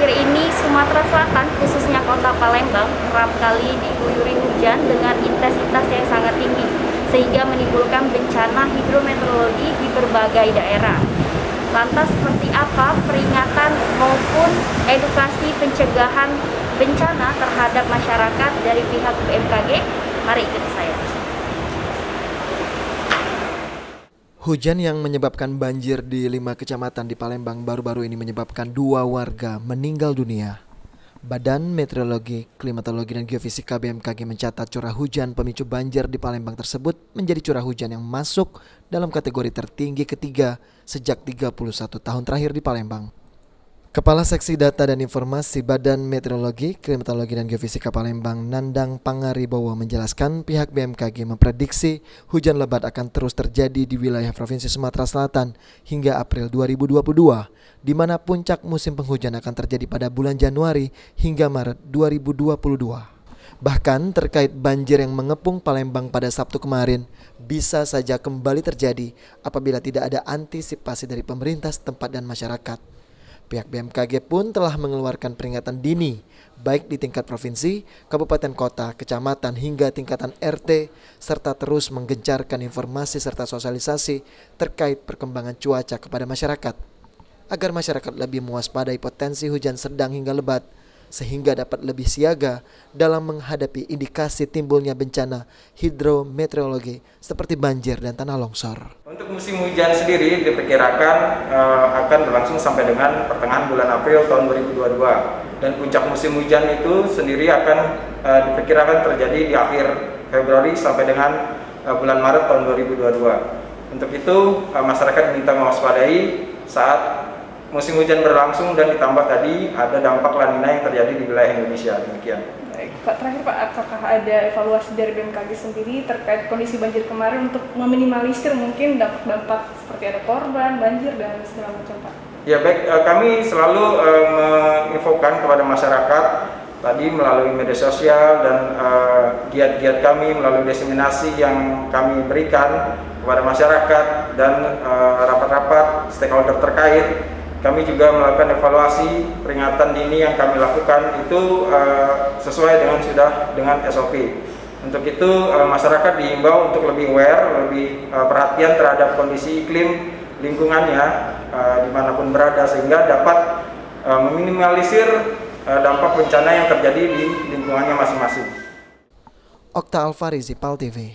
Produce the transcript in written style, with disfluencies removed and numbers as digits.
akhir-akhir ini Sumatera Selatan, khususnya kota Palembang, kerap kali diguyuri hujan dengan intensitas yang sangat tinggi, sehingga menimbulkan bencana hidrometeorologi di berbagai daerah. Lantas seperti apa peringatan maupun edukasi pencegahan bencana terhadap masyarakat dari pihak BMKG? Mari ikuti saya. Hujan yang menyebabkan banjir di 5 kecamatan di Palembang baru-baru ini menyebabkan 2 warga meninggal dunia. Badan Meteorologi, Klimatologi, dan Geofisika BMKG mencatat curah hujan pemicu banjir di Palembang tersebut menjadi curah hujan yang masuk dalam kategori tertinggi ketiga sejak 31 tahun terakhir di Palembang. Kepala Seksi Data dan Informasi Badan Meteorologi, Klimatologi, dan Geofisika Palembang, Nandang Pangaribowo, menjelaskan pihak BMKG memprediksi hujan lebat akan terus terjadi di wilayah Provinsi Sumatera Selatan hingga April 2022, di mana puncak musim penghujan akan terjadi pada bulan Januari hingga Maret 2022. Bahkan terkait banjir yang mengepung Palembang pada Sabtu kemarin, bisa saja kembali terjadi apabila tidak ada antisipasi dari pemerintah setempat dan masyarakat. Pihak BMKG pun telah mengeluarkan peringatan dini, baik di tingkat provinsi, kabupaten kota, kecamatan, hingga tingkatan RT, serta terus menggencarkan informasi serta sosialisasi terkait perkembangan cuaca kepada masyarakat, agar masyarakat lebih mewaspadai potensi hujan sedang hingga lebat, sehingga dapat lebih siaga dalam menghadapi indikasi timbulnya bencana hidrometeorologi seperti banjir dan tanah longsor. Untuk musim hujan sendiri diperkirakan akan berlangsung sampai dengan pertengahan bulan April tahun 2022, dan puncak musim hujan itu sendiri akan diperkirakan terjadi di akhir Februari sampai dengan bulan Maret tahun 2022. Untuk itu masyarakat diminta mewaspadai saat musim hujan berlangsung, dan ditambah tadi ada dampak La Nina yang terjadi di wilayah Indonesia. Demikian. Baik, Pak, terakhir Pak, apakah ada evaluasi dari BMKG sendiri terkait kondisi banjir kemarin untuk meminimalisir mungkin dampak-dampak seperti ada korban, banjir, dan segala macam, Pak? Ya baik, kami selalu menginfokan kepada masyarakat tadi melalui media sosial dan giat-giat kami melalui diseminasi yang kami berikan kepada masyarakat dan rapat-rapat stakeholder terkait. Kami juga melakukan evaluasi peringatan dini yang kami lakukan itu sesuai dengan SOP. Untuk itu masyarakat diimbau untuk lebih aware, lebih perhatian terhadap kondisi iklim lingkungannya dimanapun berada, sehingga dapat meminimalisir dampak bencana yang terjadi di lingkungannya masing-masing. Okta Alfarizi, PAL TV.